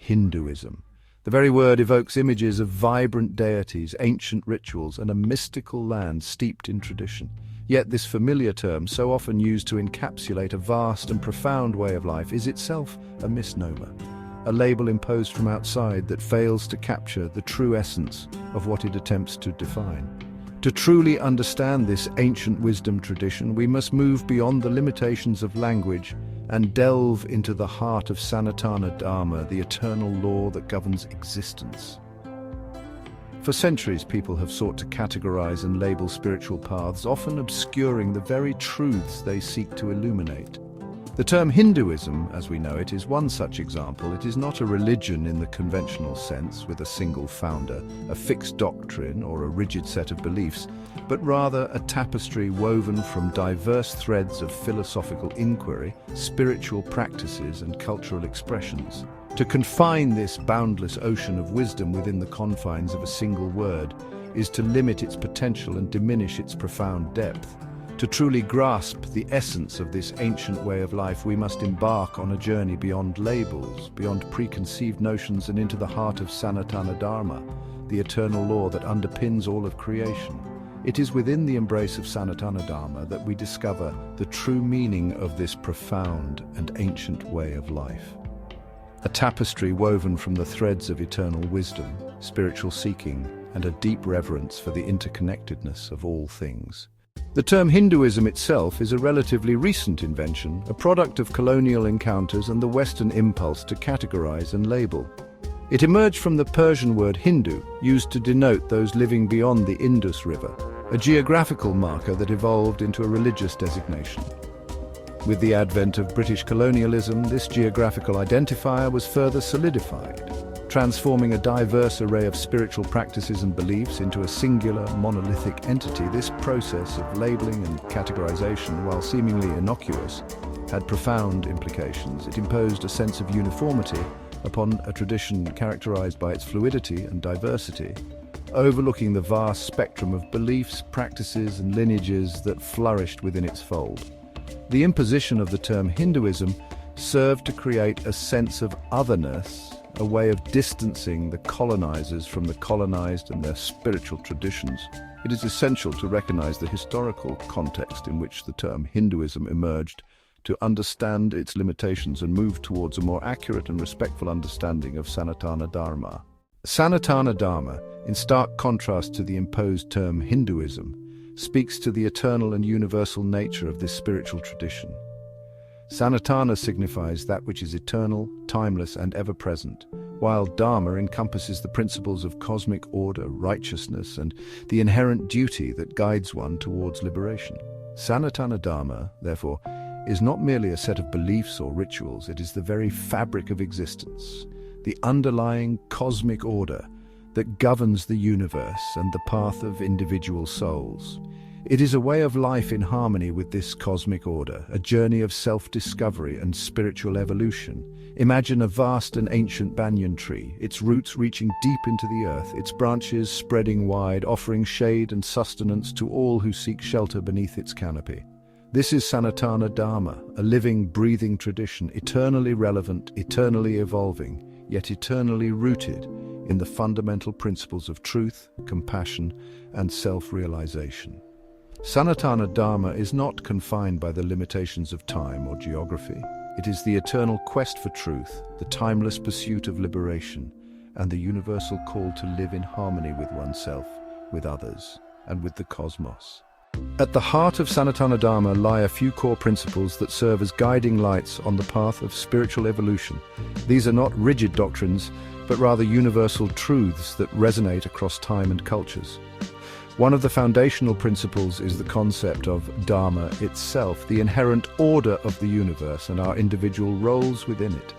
Hinduism. The very word evokes images of vibrant deities, ancient rituals, and a mystical land steeped in tradition. Yet this familiar term, so often used to encapsulate a vast and profound way of life, is itself a misnomer, a label imposed from outside that fails to capture the true essence of what it attempts to define. To truly understand this ancient wisdom tradition, we must move beyond the limitations of language and delve into the heart of Sanatana Dharma, the eternal law that governs existence. For centuries, people have sought to categorize and label spiritual paths, often obscuring the very truths they seek to illuminate. The term Hinduism, as we know it, is one such example. It is not a religion in the conventional sense, with a single founder, a fixed doctrine, or a rigid set of beliefs, but rather a tapestry woven from diverse threads of philosophical inquiry, spiritual practices, and cultural expressions. To confine this boundless ocean of wisdom within the confines of a single word is to limit its potential and diminish its profound depth. To truly grasp the essence of this ancient way of life, we must embark on a journey beyond labels, beyond preconceived notions, and into the heart of Sanatana Dharma, the eternal law that underpins all of creation. It is within the embrace of Sanatana Dharma that we discover the true meaning of this profound and ancient way of life. A tapestry woven from the threads of eternal wisdom, spiritual seeking, and a deep reverence for the interconnectedness of all things. The term Hinduism itself is a relatively recent invention, a product of colonial encounters and the Western impulse to categorize and label. It emerged from the Persian word Hindu, used to denote those living beyond the Indus River, a geographical marker that evolved into a religious designation. With the advent of British colonialism, this geographical identifier was further solidified, transforming a diverse array of spiritual practices and beliefs into a singular, monolithic entity. This process of labeling and categorization, while seemingly innocuous, had profound implications. It imposed a sense of uniformity upon a tradition characterized by its fluidity and diversity, overlooking the vast spectrum of beliefs, practices, and lineages that flourished within its fold. The imposition of the term Hinduism served to create a sense of otherness, a way of distancing the colonizers from the colonized and their spiritual traditions. It is essential to recognize the historical context in which the term Hinduism emerged, to understand its limitations and move towards a more accurate and respectful understanding of Sanatana Dharma. Sanatana Dharma, in stark contrast to the imposed term Hinduism, speaks to the eternal and universal nature of this spiritual tradition. Sanatana signifies that which is eternal, timeless, and ever-present, while Dharma encompasses the principles of cosmic order, righteousness, and the inherent duty that guides one towards liberation. Sanatana Dharma, therefore, is not merely a set of beliefs or rituals. It is the very fabric of existence, the underlying cosmic order that governs the universe and the path of individual souls. It is a way of life in harmony with this cosmic order, a journey of self-discovery and spiritual evolution. Imagine a vast and ancient banyan tree, its roots reaching deep into the earth, its branches spreading wide, offering shade and sustenance to all who seek shelter beneath its canopy. This is Sanatana Dharma, a living, breathing tradition, eternally relevant, eternally evolving, yet eternally rooted in the fundamental principles of truth, compassion, and self-realization. Sanatana Dharma is not confined by the limitations of time or geography. It is the eternal quest for truth, the timeless pursuit of liberation, and the universal call to live in harmony with oneself, with others, and with the cosmos. At the heart of Sanatana Dharma lie a few core principles that serve as guiding lights on the path of spiritual evolution. These are not rigid doctrines, but rather universal truths that resonate across time and cultures. One of the foundational principles is the concept of Dharma itself, the inherent order of the universe and our individual roles within it.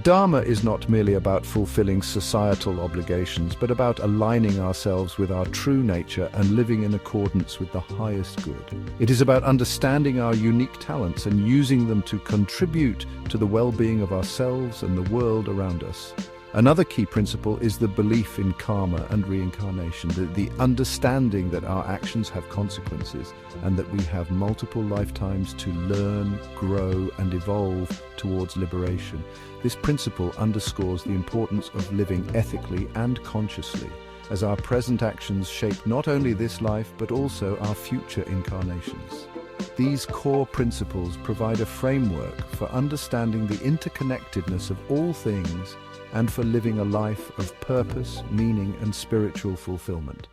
Dharma is not merely about fulfilling societal obligations, but about aligning ourselves with our true nature and living in accordance with the highest good. It is about understanding our unique talents and using them to contribute to the well-being of ourselves and the world around us. Another key principle is the belief in karma and reincarnation, the understanding that our actions have consequences and that we have multiple lifetimes to learn, grow, and evolve towards liberation. This principle underscores the importance of living ethically and consciously, as our present actions shape not only this life but also our future incarnations. These core principles provide a framework for understanding the interconnectedness of all things and for living a life of purpose, meaning, and spiritual fulfillment.